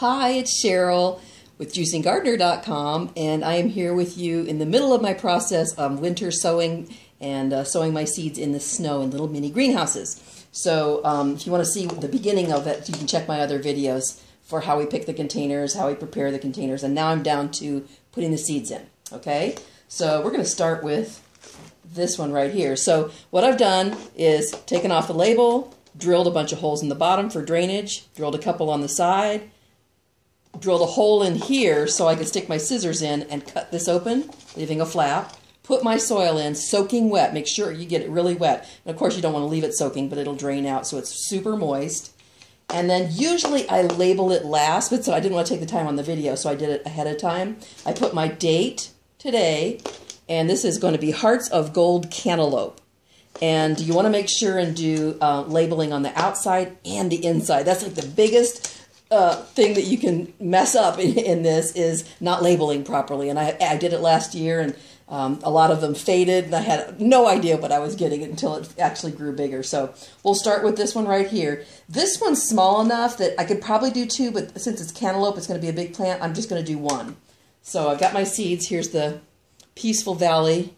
Hi, it's Cheryl with juicinggardener.com, and I am here with you in the middle of my process of winter sowing and sowing my seeds in the snow in little mini greenhouses. So if you want to see the beginning of it, you can check my other videos for how we pick the containers, how we prepare the containers, and now I'm down to putting the seeds in, okay? So we're going to start with this one right here. So what I've done is taken off the label, drilled a bunch of holes in the bottom for drainage, drilled a couple on the side, drilled a hole in here so I could stick my scissors in and cut this open, leaving a flap. Put my soil in, soaking wet. Make sure you get it really wet. And of course you don't want to leave it soaking, but it'll drain out so it's super moist. And then usually I label it last, but so I didn't want to take the time on the video, so I did it ahead of time. I put my date today, and this is going to be Hearts of Gold Cantaloupe. And you want to make sure and do labeling on the outside and the inside. That's like the biggest thing that you can mess up in this is not labeling properly. And I did it last year, and a lot of them faded, and I had no idea what I was getting until it actually grew bigger. So we'll start with this one right here. This one's small enough that I could probably do two, but since it's cantaloupe, it's going to be a big plant, I'm just going to do one. So I've got my seeds. Here's the Peaceful Valley,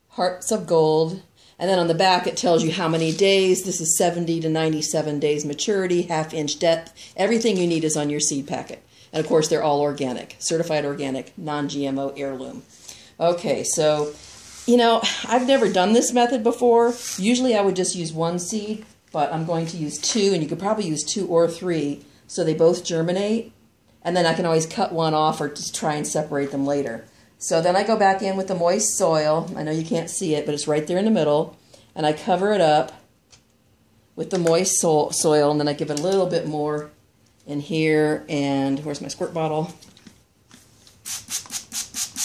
Hearts of Gold. And then on the back, it tells you how many days. This is 70 to 97 days maturity, half-inch depth. Everything you need is on your seed packet. And of course, they're all organic, certified organic, non-GMO heirloom. Okay, so, you know, I've never done this method before. Usually I would just use one seed, but I'm going to use two, and you could probably use two or three so they both germinate. And then I can always cut one off or just try and separate them later. So then I go back in with the moist soil. I know you can't see it, but it's right there in the middle. And I cover it up with the moist soil, and then I give it a little bit more in here. And where's my squirt bottle?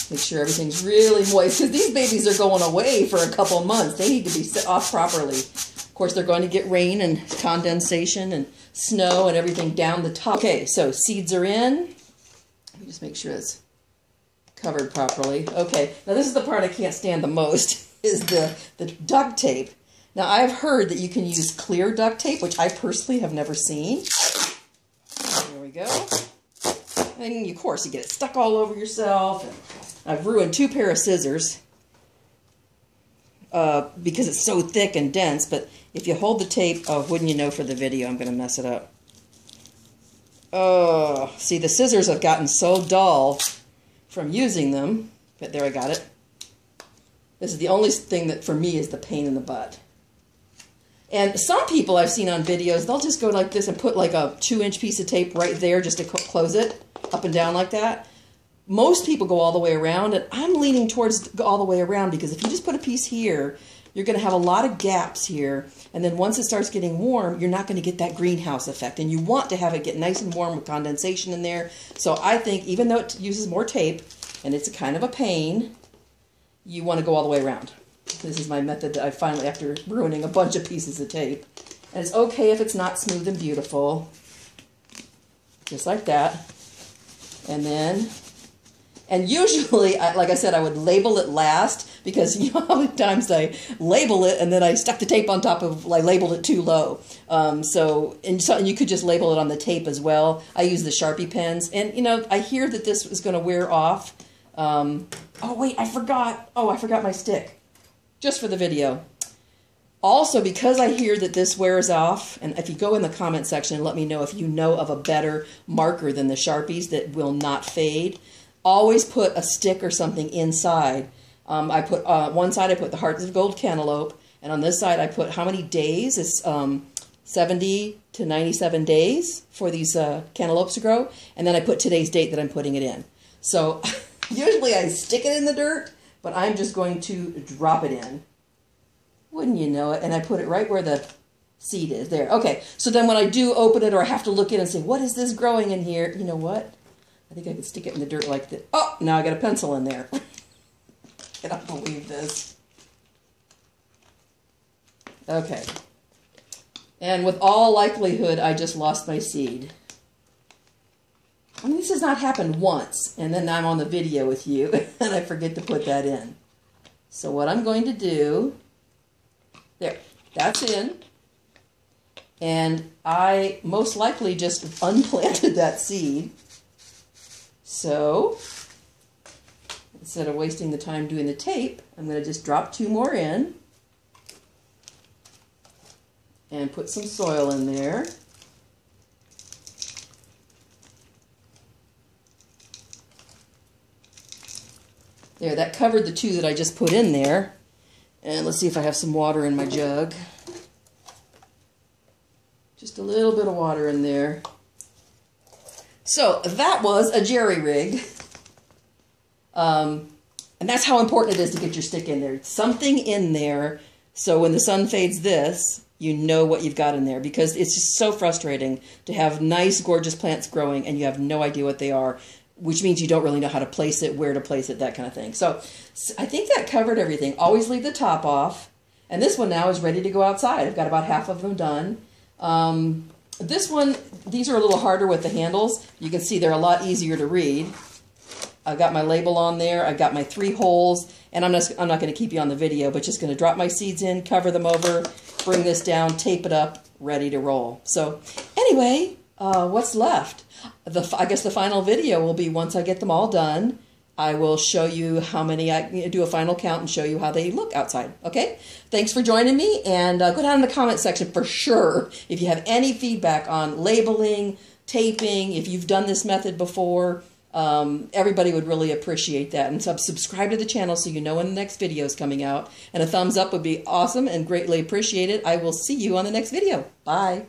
Make sure everything's really moist, because these babies are going away for a couple months. They need to be set off properly. Of course, they're going to get rain and condensation and snow and everything down the top. Okay, so seeds are in. Let me just make sure it's covered properly. Okay, now this is the part I can't stand the most, is the duct tape. Now I've heard that you can use clear duct tape, which I personally have never seen. There we go. And of course you get it stuck all over yourself. And I've ruined two pair of scissors because it's so thick and dense, but if you hold the tape, oh, wouldn't you know, for the video, I'm going to mess it up. Oh, see, the scissors have gotten so dull from using them, but there, I got it. This is the only thing that for me is the pain in the butt. And some people I've seen on videos, they'll just go like this and put like a 2-inch piece of tape right there just to close it up and down like that. Most people go all the way around, and I'm leaning towards all the way around, because if you just put a piece here, you're going to have a lot of gaps here, and then once it starts getting warm, you're not going to get that greenhouse effect, and you want to have it get nice and warm with condensation in there. So I think even though it uses more tape, and it's a kind of a pain, you want to go all the way around. This is my method that I finally, after ruining a bunch of pieces of tape. And it's okay if it's not smooth and beautiful. Just like that. And then, and usually, like I said, I would label it last, because you know how many times I label it and then I stuck the tape on top of, like, labeled it too low. And you could just label it on the tape as well. I use the Sharpie pens, and you know, I hear that this is going to wear off. Oh wait, I forgot. Oh, I forgot my stick, just for the video. Also, because I hear that this wears off, and if you go in the comment section and let me know if you know of a better marker than the Sharpies that will not fade, always put a stick or something inside. I put one side I put the Hearts of Gold Cantaloupe, and on this side I put how many days. It's 70 to 97 days for these cantaloupes to grow, and then I put today's date that I'm putting it in. So usually I stick it in the dirt, but I'm just going to drop it in. Wouldn't you know it? And I put it right where the seed is. There. Okay, so then when I do open it, or I have to look in and say, what is this growing in here? You know what? I think I could stick it in the dirt like this. Oh, now I got a pencil in there. I cannot believe this. Okay. And with all likelihood, I just lost my seed. I mean, this has not happened once, and then I'm on the video with you, and I forget to put that in. So what I'm going to do, there, that's in. And I most likely just unplanted that seed. So instead of wasting the time doing the tape, I'm going to just drop 2 more in and put some soil in there. There, that covered the 2 that I just put in there. And let's see if I have some water in my jug. Just a little bit of water in there. So that was a jerry rig. And that's how important it is to get your stick in there. Something in there, so when the sun fades this, you know what you've got in there. Because it's just so frustrating to have nice, gorgeous plants growing and you have no idea what they are, which means you don't really know how to place it, where to place it, that kind of thing. So I think that covered everything. Always leave the top off. And this one now is ready to go outside. I've got about half of them done. This one, these are a little harder with the handles. You can see they're a lot easier to read. I've got my label on there. I've got my 3 holes. And I'm not going to keep you on the video, but just going to drop my seeds in, cover them over, bring this down, tape it up, ready to roll. So anyway, what's left? I guess the final video will be once I get them all done. I will show you how many, I do a final count and show you how they look outside. Okay? Thanks for joining me, and go down in the comment section for sure if you have any feedback on labeling, taping, if you've done this method before. Everybody would really appreciate that. And subscribe to the channel so you know when the next video is coming out. And a thumbs up would be awesome and greatly appreciated. I will see you on the next video. Bye.